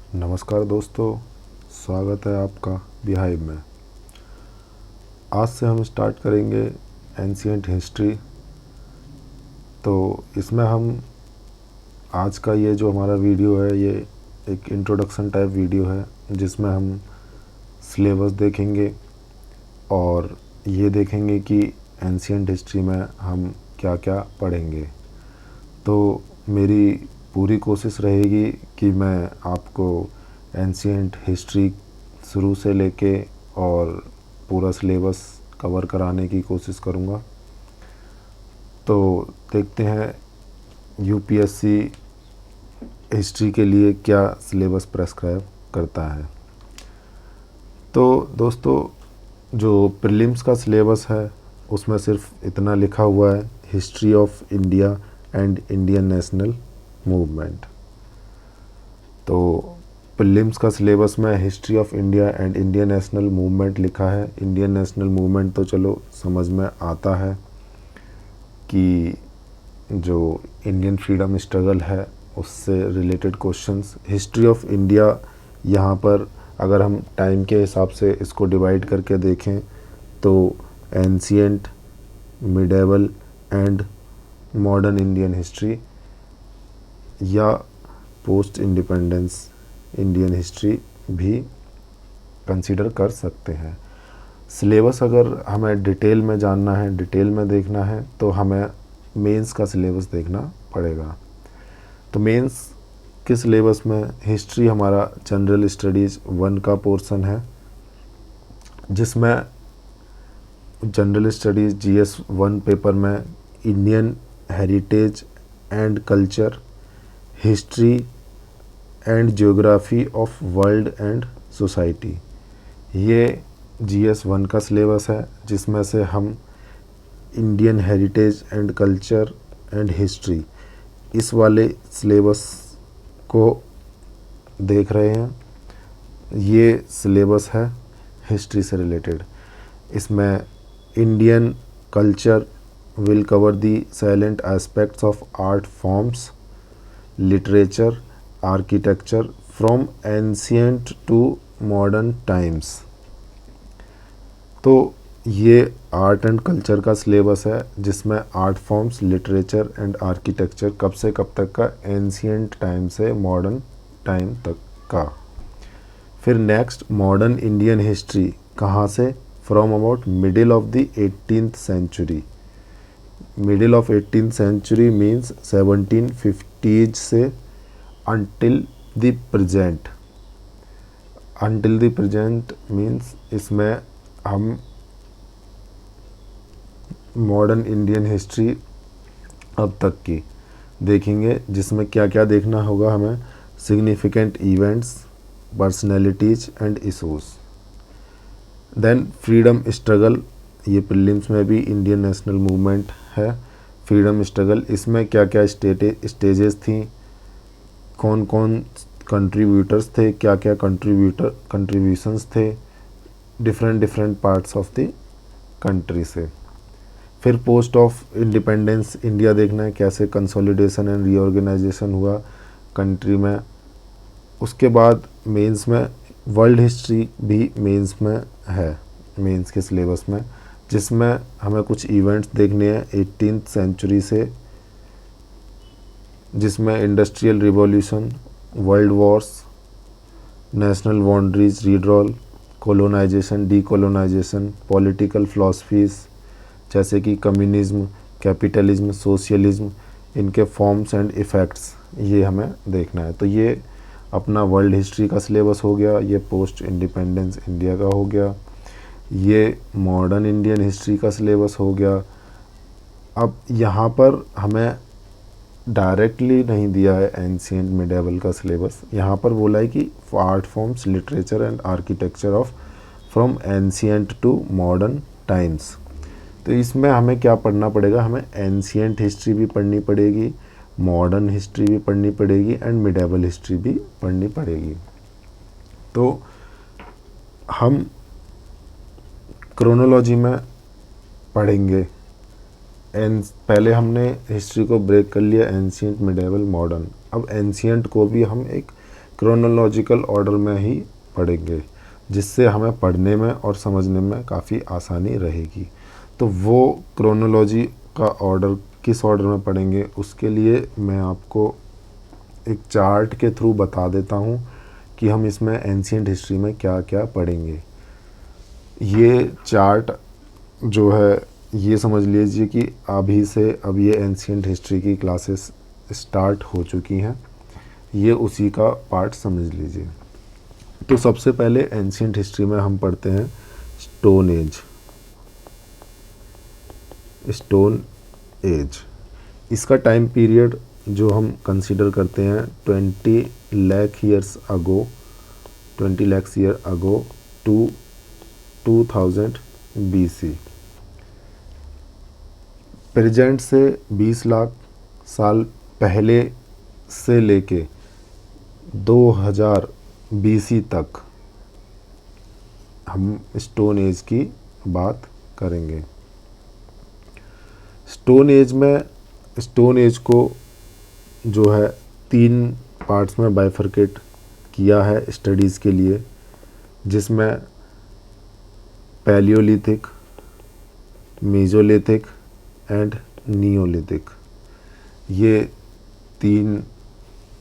नमस्कार दोस्तों, स्वागत है आपका बिहाइव में। आज से हम स्टार्ट करेंगे एंशिएंट हिस्ट्री। तो इसमें हम आज का ये जो हमारा वीडियो है ये एक इंट्रोडक्शन टाइप वीडियो है, जिसमें हम सिलेबस देखेंगे और ये देखेंगे कि एंशिएंट हिस्ट्री में हम क्या क्या पढ़ेंगे। तो मेरी पूरी कोशिश रहेगी कि मैं आपको एंशिएंट हिस्ट्री शुरू से लेके और पूरा सिलेबस कवर कराने की कोशिश करूँगा। तो देखते हैं यूपीएससी हिस्ट्री के लिए क्या सिलेबस प्रेस्क्राइब करता है। तो दोस्तों, जो प्रीलिम्स का सिलेबस है उसमें सिर्फ इतना लिखा हुआ है, history of India and Indian national movement. तो प्रीलिम्स का सिलेबस में history of India and Indian national movement लिखा है। इंडियन नेशनल मूवमेंट तो चलो समझ में आता है कि जो इंडियन फ्रीडम स्ट्रगल है उससे related questions. History of India, यहाँ पर अगर हम टाइम के हिसाब से इसको डिवाइड करके देखें तो ancient, medieval and modern Indian history या पोस्ट इंडिपेंडेंस इंडियन हिस्ट्री भी कंसीडर कर सकते हैं। सिलेबस अगर हमें डिटेल में जानना है, डिटेल में देखना है, तो हमें मेंस का सिलेबस देखना पड़ेगा। तो मेंस के सिलेबस में हिस्ट्री हमारा जनरल स्टडीज़ 1 का पोर्शन है, जिसमें जनरल स्टडीज़ जीएस 1 पेपर में Indian heritage and culture, history and geography of world and society, ये जीएस 1 का सिलेबस है, जिसमें से हम Indian heritage and culture and history इस वाले सिलेबस को देख रहे हैं। ये सिलेबस है हिस्ट्री से रिलेटेड। इसमें Indian culture will cover the silent aspects of art forms, literature, architecture from ancient to modern times. तो ये आर्ट एंड कल्चर का सिलेबस है, जिसमें art forms, literature and architecture कब से कब तक का, एंशिएंट टाइम से मॉडर्न टाइम तक का। फिर नेक्स्ट मॉडर्न इंडियन हिस्ट्री कहाँ से, from about middle of the 18th century. Middle of 18th century means 1750s से until the present. Until the present means इसमें हम मॉडर्न इंडियन हिस्ट्री अब तक की देखेंगे, जिसमें क्या क्या देखना होगा हमें, significant events, personalities and issues. Then freedom struggle, ये प्रीलिम्स में भी इंडियन नेशनल मूवमेंट है। फ्रीडम स्ट्रगल, इसमें क्या क्या स्टेजेस थी, कौन कौन कंट्रीब्यूटर्स थे, क्या क्या कंट्रीब्यूशंस थे different parts of the country से। फिर पोस्ट ऑफ इंडिपेंडेंस इंडिया देखना है, कैसे कंसोलिडेशन एंड रीऑर्गेनाइजेशन हुआ कंट्री में। उसके बाद मेंस में वर्ल्ड हिस्ट्री भी मेंस में है, मेंस के सिलेबस में, जिसमें हमें कुछ इवेंट्स देखने हैं 18th सेंचुरी से, जिसमें industrial revolution, world wars, national boundaries redrawn, colonisation, decolonisation, political philosophies जैसे कि कम्युनिज्म, कैपिटलिज्म, सोशलिज्म, इनके फॉर्म्स एंड इफ़ेक्ट्स, ये हमें देखना है। तो ये अपना वर्ल्ड हिस्ट्री का सिलेबस हो गया, ये पोस्ट इंडिपेंडेंस इंडिया का हो गया, ये मॉडर्न इंडियन हिस्ट्री का सिलेबस हो गया। अब यहाँ पर हमें डायरेक्टली नहीं दिया है एंशिएंट मिडेवल का सिलेबस, यहाँ पर बोला है कि art forms, literature and architecture of from ancient to modern times. तो इसमें हमें क्या पढ़ना पड़ेगा, हमें एंशिएंट हिस्ट्री भी पढ़नी पड़ेगी, मॉडर्न हिस्ट्री भी पढ़नी पड़ेगी एंड मिडेवल हिस्ट्री भी पढ़नी पड़ेगी। तो हम क्रोनोलॉजी में पढ़ेंगे। पहले हमने हिस्ट्री को ब्रेक कर लिया एंशिएंट, मिडेवल, मॉडर्न। अब एंशिएंट को भी हम एक क्रोनोलॉजिकल ऑर्डर में ही पढ़ेंगे, जिससे हमें पढ़ने में और समझने में काफ़ी आसानी रहेगी। तो वो क्रोनोलॉजी का ऑर्डर किस ऑर्डर में पढ़ेंगे, उसके लिए मैं आपको एक चार्ट के थ्रू बता देता हूँ कि हम इसमें एंशिएंट हिस्ट्री में क्या क्या पढ़ेंगे। ये चार्ट जो है, ये समझ लीजिए कि अभी से अब ये एंशिएंट हिस्ट्री की क्लासेस स्टार्ट हो चुकी हैं, ये उसी का पार्ट समझ लीजिए। तो सबसे पहले एंशिएंट हिस्ट्री में हम पढ़ते हैं स्टोन एज। स्टोन एज इसका टाइम पीरियड जो हम कंसीडर करते हैं 20 lakh years ago, 20 lakh year ago to 2000 BC। Present से 20 लाख साल पहले से लेके 2000 BC तक हम स्टोन एज की बात करेंगे। स्टोन एज को जो है 3 पार्ट्स में बाइफरकेट किया है स्टडीज़ के लिए, जिसमें पैलियोलिथिक, मेजोलिथिक एंड नियोलिथिक, ये 3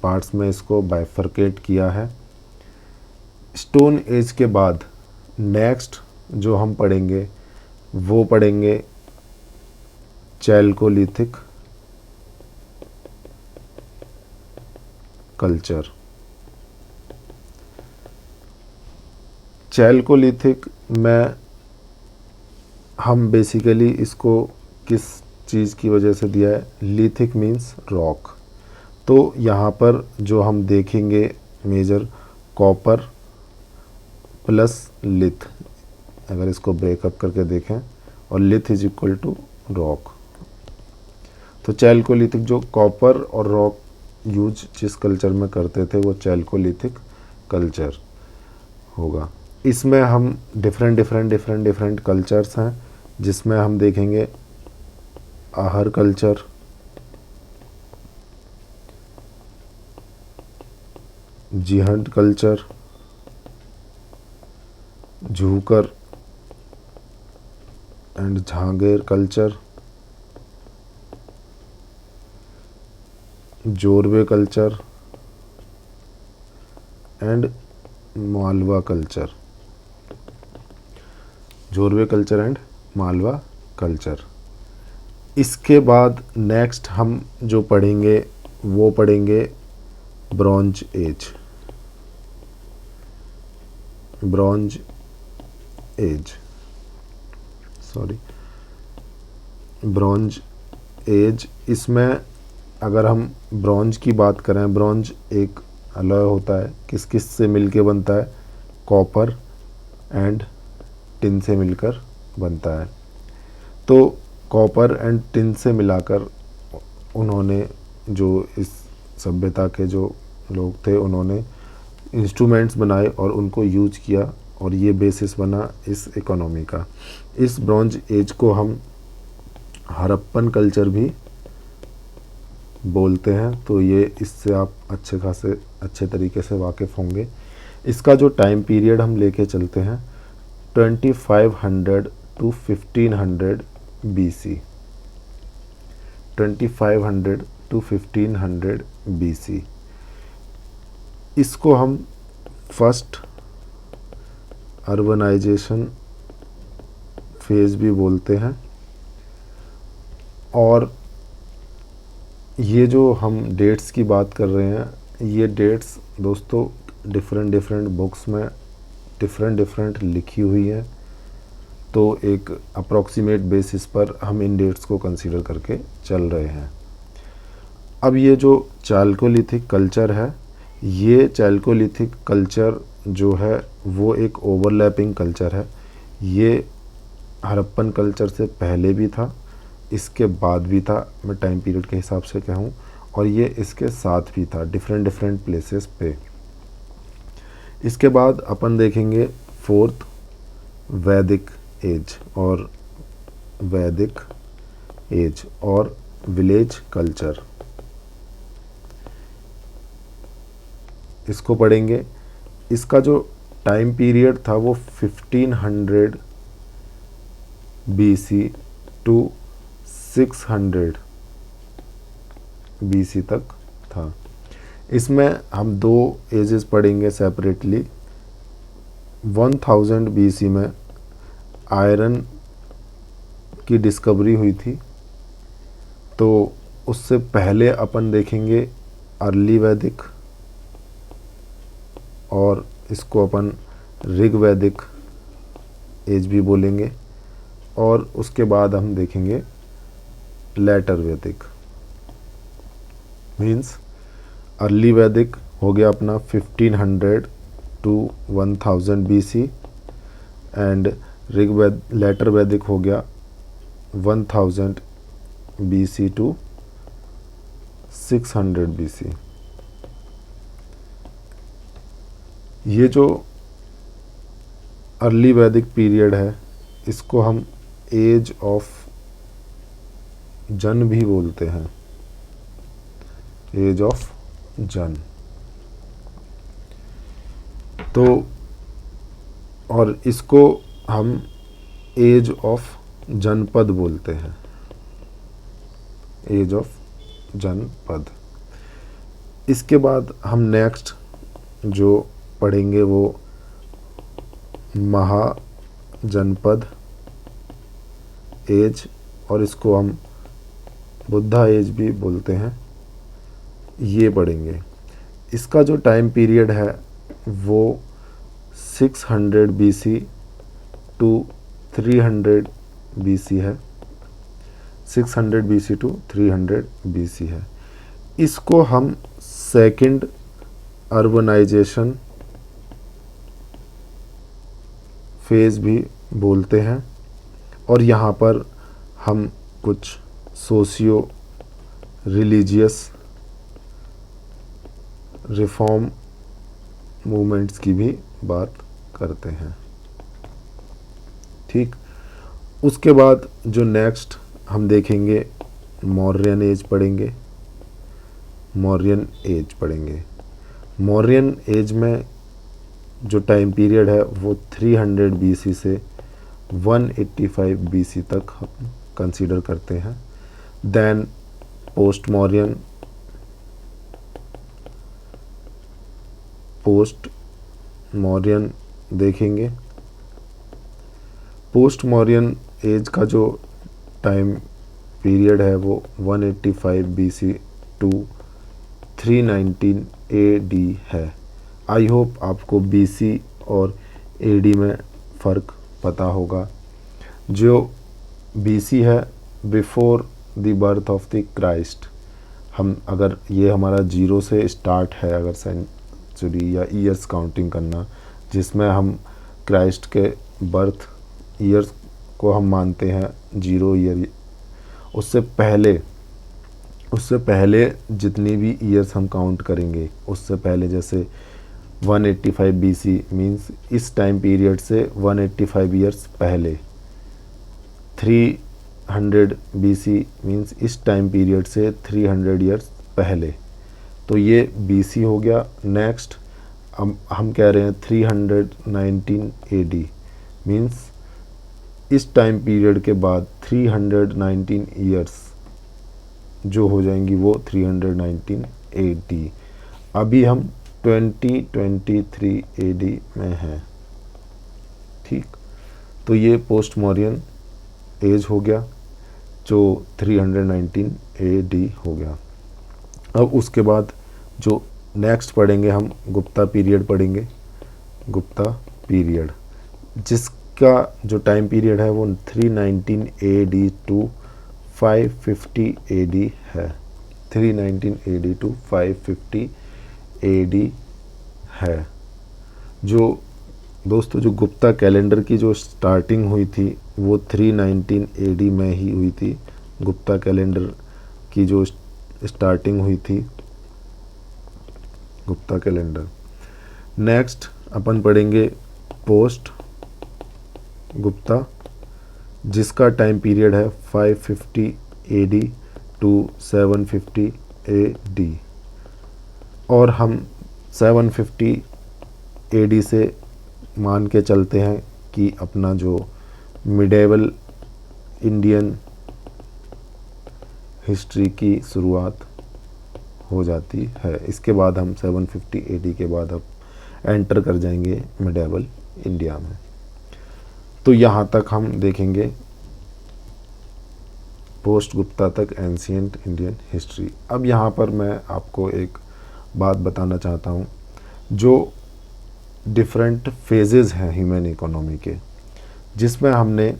पार्ट्स में इसको बाइफरकेट किया है। स्टोन एज के बाद नेक्स्ट जो हम पढ़ेंगे वो पढ़ेंगे चैल्कोलिथिक कल्चर। चैल्कोलिथिक में हम बेसिकली इसको किस चीज़ की वजह से दिया है, लिथिक मीन्स रॉक। तो यहाँ पर जो हम देखेंगे मेजर कॉपर प्लस लिथ, अगर इसको ब्रेकअप करके देखें, और लिथ इज इक्वल टू रॉक। तो चैल्कोलिथिक जो कॉपर और रॉक यूज जिस कल्चर में करते थे वो चैल्कोलिथिक कल्चर होगा। इसमें हम डिफरेंट कल्चर्स हैं, जिसमें हम देखेंगे आहर कल्चर, जिहंट culture, Jhukar and Jhangar culture, Jorwe culture and Malwa culture. Jorwe culture and Malwa culture. इसके बाद नेक्स्ट हम जो पढ़ेंगे वो पढ़ेंगे bronze age. Bronze age bronze age, इसमें अगर हम ब्रॉन्ज की बात करें, ब्रॉन्ज एक अलॉय होता है, किस किस से मिलके बनता है, कॉपर एंड टिन से मिलकर बनता है। तो कॉपर एंड टिन से मिलाकर उन्होंने, जो इस सभ्यता के जो लोग थे, उन्होंने इंस्ट्रूमेंट्स बनाए और उनको यूज किया, और ये बेसिस बना इस इकोनॉमी का। इस ब्रॉन्ज एज को हम हड़प्पन कल्चर भी बोलते हैं। तो ये इससे आप अच्छे तरीके से वाकिफ़ होंगे। इसका जो टाइम पीरियड हम लेके चलते हैं 2500 to 1500 BC। 2500 to 1500 BC, इसको हम फर्स्ट अर्बनाइजेशन फेज़ भी बोलते हैं। और ये जो हम डेट्स की बात कर रहे हैं, ये डेट्स दोस्तों डिफरेंट बुक्स में डिफरेंट लिखी हुई है। तो एक अप्रॉक्सीमेट बेसिस पर हम इन डेट्स को कंसीडर करके चल रहे हैं। अब ये जो चैल्कोलिथिक कल्चर है, ये चैल्कोलिथिक कल्चर जो है वो एक ओवरलैपिंग कल्चर है। ये हड़प्पन कल्चर से पहले भी था, इसके बाद भी था, मैं टाइम पीरियड के हिसाब से कहूँ, और ये इसके साथ भी था डिफरेंट प्लेसेस पे। इसके बाद अपन देखेंगे फोर्थ वैदिक एज और विलेज कल्चर। इसको पढ़ेंगे। इसका जो टाइम पीरियड था वो 1500 BC टू 600 BC तक था। इसमें हम दो एजेस पढ़ेंगे सेपरेटली। 1000 BC में आयरन की डिस्कवरी हुई थी, तो उससे पहले अपन देखेंगे अर्ली वैदिक, और इसको अपन ऋग वैदिक एज भी बोलेंगे, और उसके बाद हम देखेंगे लेटर वैदिक। मीन्स अर्ली वैदिक हो गया अपना 1500 टू 1000 BC, एंड लेटर वैदिक हो गया 1000 BC टू 600 BC। ये जो अर्ली वैदिक पीरियड है, इसको हम एज ऑफ जन भी बोलते हैं, एज ऑफ जन। तो और इसको हम एज ऑफ जनपद बोलते हैं, एज ऑफ जनपद। इसके बाद हम नेक्स्ट जो पढ़ेंगे वो महाजनपद एज, और इसको हम बुद्धा एज भी बोलते हैं, ये पढ़ेंगे। इसका जो टाइम पीरियड है वो 600 BC टू 300 BC है, 600 BC टू 300 BC है। इसको हम सेकंड अर्बनाइजेशन फेज भी बोलते हैं, और यहाँ पर हम कुछ सोशियो रिलीजियस रिफॉर्म मूवमेंट्स की भी बात करते हैं। ठीक, उसके बाद जो नेक्स्ट हम देखेंगे मौर्यन एज पढ़ेंगे, मौर्यन एज पढ़ेंगे। मौर्यन एज में जो टाइम पीरियड है वो 300 BC से 185 BC तक हम कंसीडर करते हैं। देन पोस्ट मौर्यन देखेंगे। पोस्ट मौर्यन एज का जो टाइम पीरियड है वो 185 BC टू 319 AD है। आई होप आपको BC और AD में फ़र्क पता होगा। जो BC है before the birth of the Christ, हम अगर ये हमारा 0 से स्टार्ट है, अगर सेंचुरी या ईयर्स काउंटिंग करना, जिसमें हम क्राइस्ट के बर्थ ईयर्स को हम मानते हैं 0 ईयर, उससे पहले जितनी भी ईयर्स हम काउंट करेंगे, उससे पहले जैसे 185 BC मीन्स इस टाइम पीरियड से 185 ईयर्स पहले, 300 BC मीन्स इस टाइम पीरियड से 300 ईयर्स पहले। तो ये BC हो गया। नेक्स्ट हम कह रहे हैं 319 AD मीन्स इस टाइम पीरियड के बाद 319 ईयर्स जो हो जाएंगी वो 319 AD। अभी हम 2023 AD में हैं। ठीक, तो ये पोस्ट मौर्यन एज हो गया जो 319 AD हो गया। अब उसके बाद जो नेक्स्ट पढ़ेंगे हम गुप्ता पीरियड पढ़ेंगे। गुप्ता पीरियड जिसका जो टाइम पीरियड है वो 319 AD टू 550 AD है। 319 AD टू 550 AD है। जो दोस्तों जो गुप्ता कैलेंडर की जो स्टार्टिंग हुई थी वो 319 AD में ही हुई थी। गुप्ता कैलेंडर की जो स्टार्टिंग हुई थी, गुप्ता कैलेंडर। नेक्स्ट अपन पढ़ेंगे पोस्ट गुप्ता जिसका टाइम पीरियड है 550 AD टू 750 AD, और हम 750 AD से मान के चलते हैं कि अपना जो मिडेवल इंडियन हिस्ट्री की शुरुआत हो जाती है। इसके बाद हम 750 AD के बाद अब एंटर कर जाएंगे मिडेवल इंडिया में। तो यहाँ तक हम देखेंगे पोस्ट गुप्ता तक एंशिएंट इंडियन हिस्ट्री। अब यहाँ पर मैं आपको एक बात बताना चाहता हूँ, जो डिफरेंट फेजेस हैं ह्यूमन इकोनॉमी के, जिसमें हमने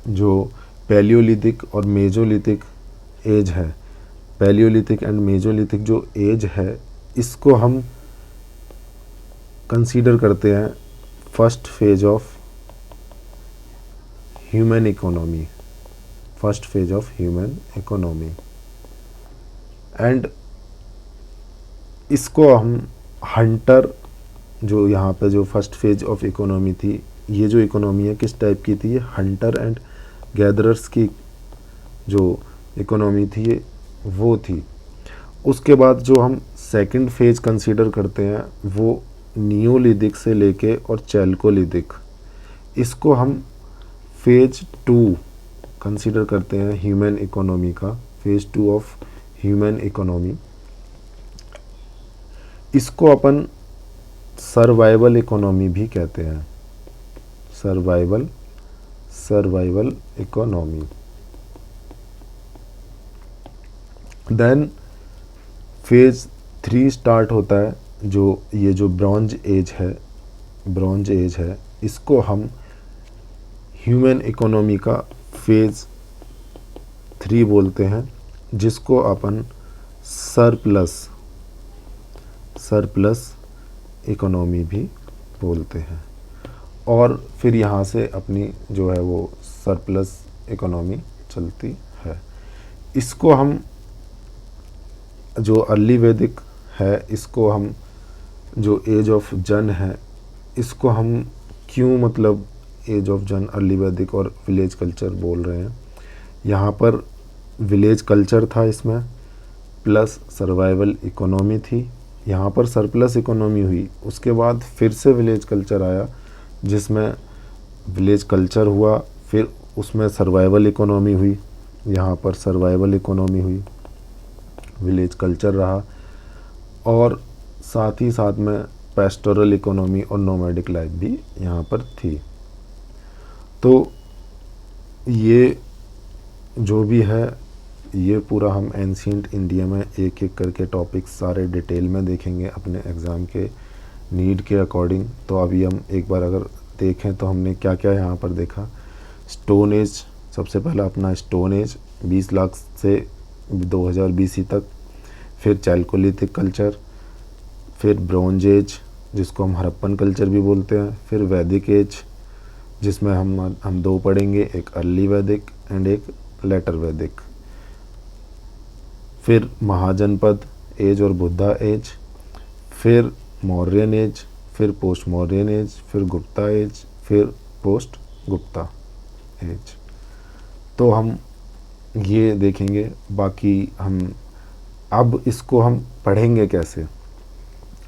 जो पैलियोलिथिक और मेजोलिथिक एज है, पैलियोलिथिक एंड मेजोलिथिक जो एज है, इसको हम कंसीडर करते हैं first phase of human economy, first phase of human economy. And इसको हम हंटर, जो यहाँ पे जो फर्स्ट फेज ऑफ इकोनॉमी थी, ये जो इकोनॉमी है किस टाइप की थी, ये हंटर एंड गैदरर्स की जो इकोनॉमी थी ये वो थी। उसके बाद जो हम सेकंड फेज कंसीडर करते हैं वो नियोलिथिक से लेके और चैल्कोलिथिक, इसको हम फेज 2 कंसीडर करते हैं ह्यूमन इकोनॉमी का, फेज 2 ऑफ ह्यूमन इकोनॉमी। इसको अपन सर्वाइवल इकोनॉमी भी कहते हैं, survival economy. Then phase 3 start होता है, जो ये जो ब्रॉन्ज एज है, इसको हम ह्यूमन इकोनॉमी का फेज 3 बोलते हैं, जिसको अपन सरप्लस इकोनॉमी भी बोलते हैं। और फिर यहाँ से अपनी जो है वो सरप्लस इकोनॉमी चलती है। इसको हम जो अर्ली वैदिक है, इसको हम जो एज ऑफ जन है, इसको हम क्यों मतलब एज ऑफ जन, अर्ली वैदिक और विलेज कल्चर बोल रहे हैं। यहाँ पर विलेज कल्चर था इसमें, प्लस सर्वाइवल इकोनॉमी थी। यहाँ पर सरप्लस इकोनॉमी हुई, उसके बाद फिर से विलेज कल्चर आया, जिसमें विलेज कल्चर हुआ, फिर उसमें सर्वाइवल इकोनॉमी हुई, यहाँ पर सर्वाइवल इकोनॉमी हुई, विलेज कल्चर रहा, और साथ ही साथ में पेस्टोरल इकोनॉमी और नोमैडिक लाइफ भी यहाँ पर थी। तो ये जो भी है, ये पूरा हम एंशिएंट इंडिया में एक एक करके टॉपिक सारे डिटेल में देखेंगे अपने एग्ज़ाम के नीड के अकॉर्डिंग। तो अभी हम एक बार अगर देखें तो हमने क्या क्या यहाँ पर देखा। स्टोन एज, सबसे पहला अपना स्टोन एज 20 लाख से 2000 BC तक, फिर चैल्कोलिथिक कल्चर, फिर ब्रॉन्ज एज जिसको हम हड़प्पन कल्चर भी बोलते हैं, फिर वैदिक एज जिसमें हम 2 पढ़ेंगे, एक अर्ली वैदिक एंड एक लेटर वैदिक, फिर महाजनपद एज और बुद्धा एज, फिर मौर्यन एज, फिर पोस्ट मौर्यन एज, फिर गुप्ता एज, फिर पोस्ट गुप्ता एज। तो हम ये देखेंगे। बाकी हम अब इसको हम पढ़ेंगे कैसे।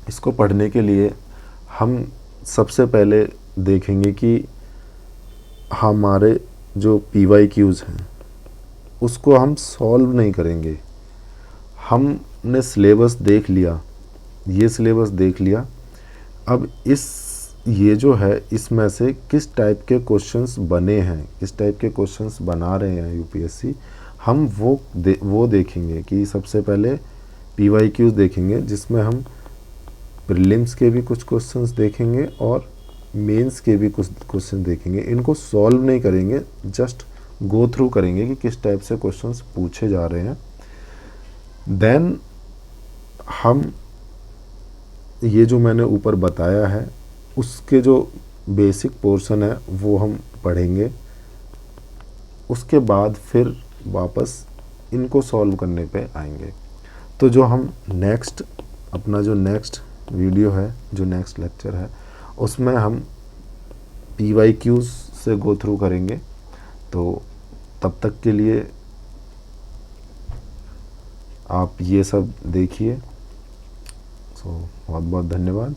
इसको पढ़ने के लिए हम सबसे पहले देखेंगे कि हमारे जो PYQs हैं उसको हम सॉल्व नहीं करेंगे। हमने सिलेबस देख लिया, ये सिलेबस देख लिया, अब ये जो है इसमें से किस टाइप के क्वेश्चंस बने हैं, किस टाइप के क्वेश्चंस बना रहे हैं UPSC, हम वो देखेंगे। कि सबसे पहले PYQs देखेंगे, जिसमें हम प्रीलिम्स के भी कुछ क्वेश्चंस देखेंगे और मेंस के भी कुछ क्वेश्चन देखेंगे। इनको सॉल्व नहीं करेंगे, जस्ट गो थ्रू करेंगे कि किस टाइप से क्वेश्चंस पूछे जा रहे हैं। देन हम ये जो मैंने ऊपर बताया है उसके जो बेसिक पोर्शन है वो हम पढ़ेंगे। उसके बाद फिर वापस इनको सॉल्व करने पे आएंगे। तो जो हम अपना जो नेक्स्ट वीडियो है, जो नेक्स्ट लेक्चर है, उसमें हम PYQs से गो थ्रू करेंगे। तो तब तक के लिए आप ये सब देखिए। सो बहुत बहुत धन्यवाद।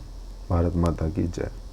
भारत माता की जय।